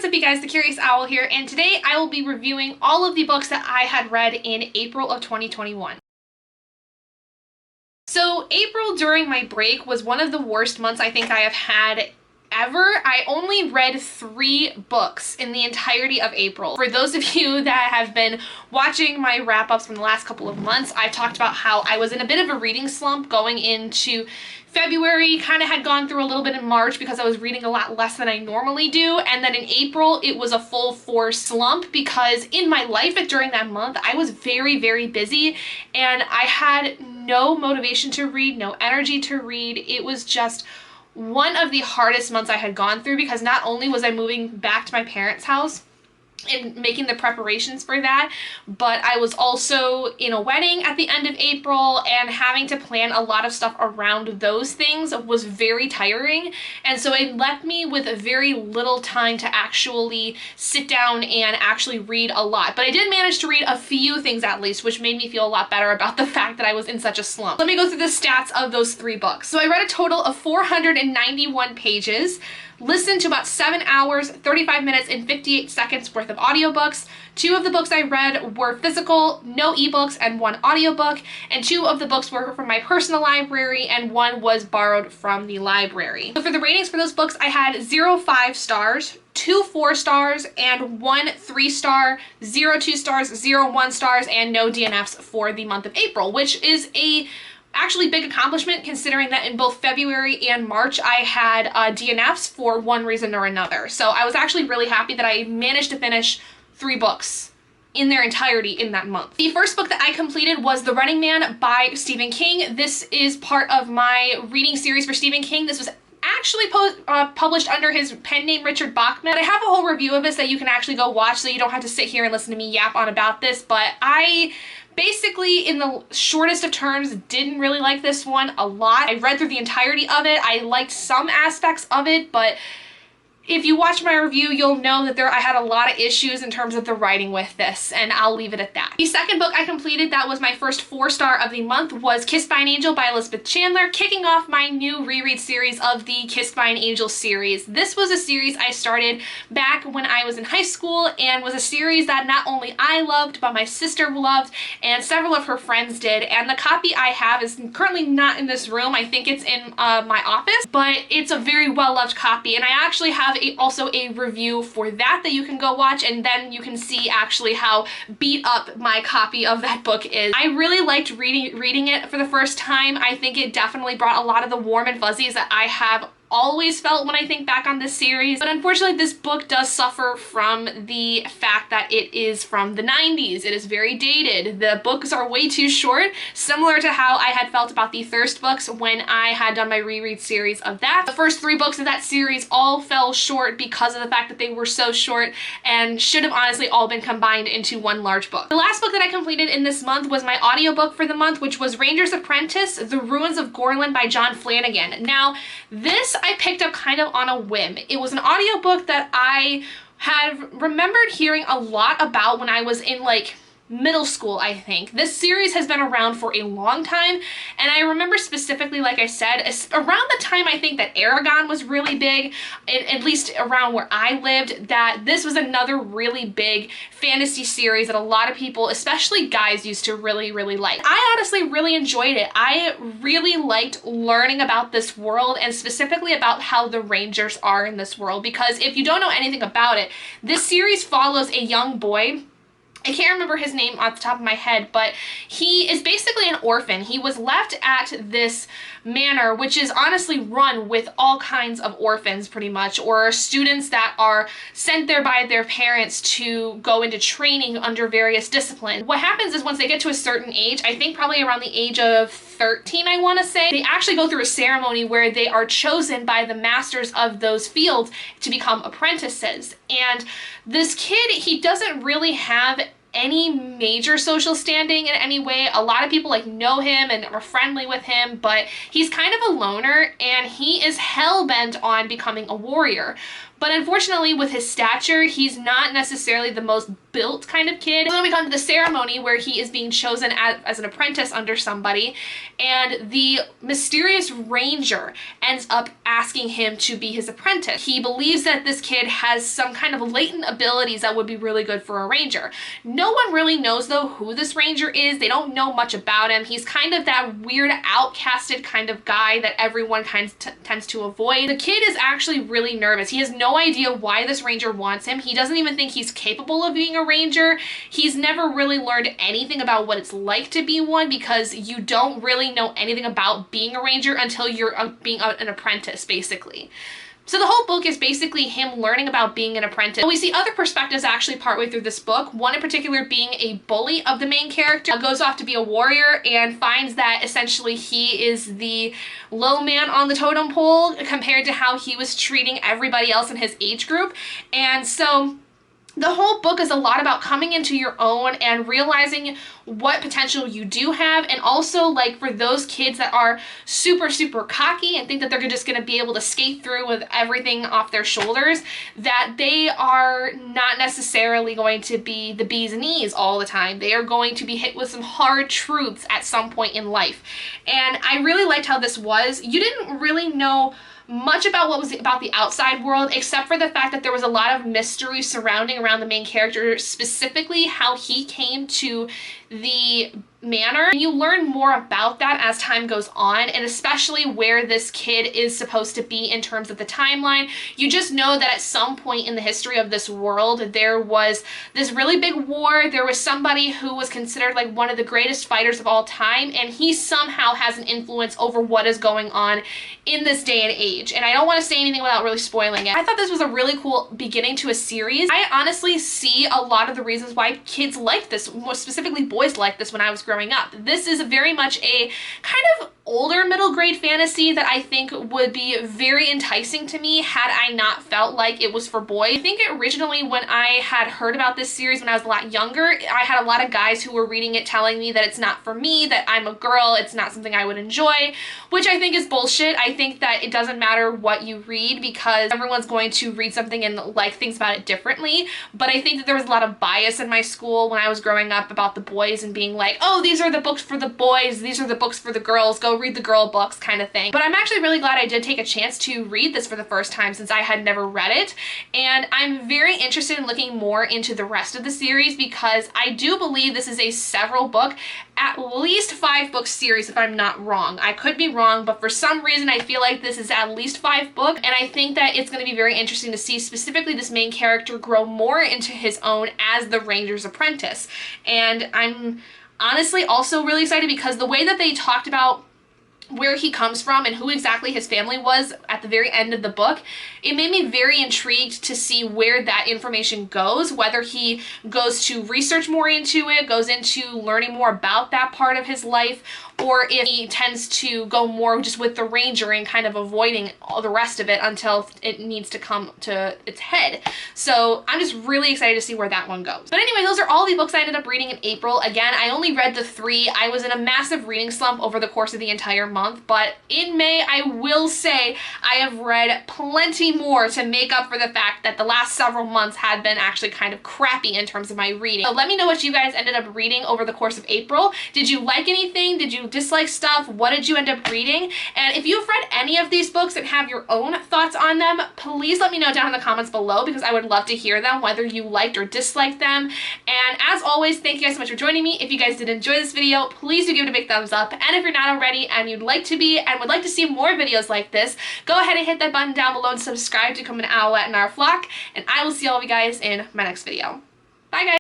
up, you guys? The Curious Owl here, and today I will be reviewing all of the books that I had read in April of 2021. So April during my break was one of the worst months I think I have had ever. I only read 3 books in the entirety of April. For those of you that have been watching my wrap-ups from the last couple of months, I've talked about how I was in a bit of a reading slump going into February, kind of had gone through a little bit in March because I was reading a lot less than I normally do, and then in April it was a full force slump because in my life during that month I was very, very busy and I had no motivation to read, no energy to read. It was just one of the hardest months I had gone through because not only was I moving back to my parents' house and making the preparations for that, but I was also in a wedding at the end of April, and having to plan a lot of stuff around those things was very tiring, and so it left me with very little time to actually sit down and actually read a lot. But I did manage to read a few things at least, which made me feel a lot better about the fact that I was in such a slump. Let me go through the stats of those 3 books. So I read a total of 491 pages, listened to about 7 hours, 35 minutes, and 58 seconds worth of audiobooks. 2 of the books I read were physical, no ebooks, and 1 audiobook, and 2 of the books were from my personal library, and 1 was borrowed from the library. So for the ratings for those books, I had 0 5 stars, 2 4 stars, and 1 3 star, 0 2 stars, 0 1 stars, and no DNFs for the month of April, which is a actually big accomplishment considering that in both February and March I had DNFs for one reason or another. So I was actually really happy that I managed to finish 3 books in their entirety in that month. The first book that I completed was The Running Man by Stephen King. This is part of my reading series for Stephen King. This was actually published under his pen name Richard Bachman. I have a whole review of this that you can actually go watch, so you don't have to sit here and listen to me yap on about this, but I basically, in the shortest of terms, didn't really like this one a lot. I read through the entirety of it. I liked some aspects of it, but if you watch my review, you'll know that I had a lot of issues in terms of the writing with this, and I'll leave it at that. The second book I completed that was my first 4-star of the month was Kissed by an Angel by Elizabeth Chandler, kicking off my new reread series of the Kissed by an Angel series. This was a series I started back when I was in high school and was a series that not only I loved, but my sister loved and several of her friends did, and the copy I have is currently not in this room. I think it's in my office, but it's a very well-loved copy, and I actually have also a review for that you can go watch, and then you can see actually how beat up my copy of that book is. I really liked reading it for the first time. I think it definitely brought a lot of the warm and fuzzies that I have always felt when I think back on this series, but unfortunately this book does suffer from the fact that it is from the 90s. It is very dated. The books are way too short, similar to how I had felt about the Thirst books when I had done my reread series of that. The first 3 books of that series all fell short because of the fact that they were so short and should have honestly all been combined into one large book. The last book that I completed in this month was my audiobook for the month, which was Ranger's Apprentice, The Ruins of Gorland by John Flanagan. Now, this I picked up kind of on a whim. It was an audiobook that I had remembered hearing a lot about when I was in like middle school, I think. This series has been around for a long time, and I remember specifically, like I said, around the time I think that Aragon was really big, at least around where I lived, that this was another really big fantasy series that a lot of people, especially guys, used to really, really like. I honestly really enjoyed it. I really liked learning about this world, and specifically about how the Rangers are in this world, because if you don't know anything about it, this series follows a young boy. I can't remember his name off the top of my head, but he is basically an orphan. He was left at this manor, which is honestly run with all kinds of orphans pretty much, or students that are sent there by their parents to go into training under various disciplines. What happens is once they get to a certain age, I think probably around the age of 13, I want to say, they actually go through a ceremony where they are chosen by the masters of those fields to become apprentices. And this kid, he doesn't really have any major social standing in any way. A lot of people like know him and are friendly with him, but he's kind of a loner and he is hell-bent on becoming a warrior. But unfortunately with his stature, he's not necessarily the most built kind of kid. So then we come to the ceremony where he is being chosen as an apprentice under somebody, and the mysterious ranger ends up asking him to be his apprentice. He believes that this kid has some kind of latent abilities that would be really good for a ranger. No one really knows though who this ranger is. They don't know much about him. He's kind of that weird outcasted kind of guy that everyone kind of tends to avoid. The kid is actually really nervous. He has no idea why this ranger wants him. He doesn't even think he's capable of being a ranger. He's never really learned anything about what it's like to be one, because you don't really know anything about being a ranger until you're being an apprentice, basically. So the whole book is basically him learning about being an apprentice. We see other perspectives actually partway through this book, one in particular being a bully of the main character, goes off to be a warrior and finds that essentially he is the low man on the totem pole compared to how he was treating everybody else in his age group. And so the whole book is a lot about coming into your own and realizing what potential you do have, and also like for those kids that are super cocky and think that they're just going to be able to skate through with everything off their shoulders, that they are not necessarily going to be the bee's knees all the time. They are going to be hit with some hard truths at some point in life. And I really liked how this was. You didn't really know much about what was about the outside world, except for the fact that there was a lot of mystery surrounding around the main character, specifically how he came to the manor. You learn more about that as time goes on, and especially where this kid is supposed to be in terms of the timeline. You just know that at some point in the history of this world, there was this really big war. There was somebody who was considered like one of the greatest fighters of all time, and he somehow has an influence over what is going on in this day and age. And I don't want to say anything without really spoiling it. I thought this was a really cool beginning to a series. I honestly see a lot of the reasons why kids like this, more specifically boys like this when I was growing up. This is very much a kind of older middle grade fantasy that I think would be very enticing to me had I not felt like it was for boys. I think originally when I had heard about this series when I was a lot younger, I had a lot of guys who were reading it telling me that it's not for me, that I'm a girl, it's not something I would enjoy, which I think is bullshit. I think that it doesn't matter what you read because everyone's going to read something and like things about it differently. But I think that there was a lot of bias in my school when I was growing up about the boys and being like, oh, these are the books for the boys, these are the books for the girls, go read the girl books kind of thing. But I'm actually really glad I did take a chance to read this for the first time since I had never read it, and I'm very interested in looking more into the rest of the series because I do believe this is a several book, at least 5 book series if I'm not wrong. I could be wrong, but for some reason I feel like this is at least 5 book, and I think that it's going to be very interesting to see specifically this main character grow more into his own as the Ranger's apprentice. And I'm honestly also really excited because the way that they talked about where he comes from and who exactly his family was at the very end of the book, it made me very intrigued to see where that information goes, whether he goes to research more into it, goes into learning more about that part of his life, or if he tends to go more just with the ranger and kind of avoiding all the rest of it until it needs to come to its head. So I'm just really excited to see where that one goes. But anyway, those are all the books I ended up reading in April. Again, I only read the 3. I was in a massive reading slump over the course of the entire month, but in May, I will say I have read plenty more to make up for the fact that the last several months had been actually kind of crappy in terms of my reading. So let me know what you guys ended up reading over the course of April. Did you like anything? Did you dislike stuff? What did you end up reading? And if you've read any of these books and have your own thoughts on them, please let me know down in the comments below because I would love to hear them, whether you liked or disliked them. And as always, thank you guys so much for joining me. If you guys did enjoy this video, please do give it a big thumbs up. And if you're not already and you'd like to be and would like to see more videos like this, go ahead and hit that button down below and subscribe to become an owlet in our flock. And I will see all of you guys in my next video. Bye guys!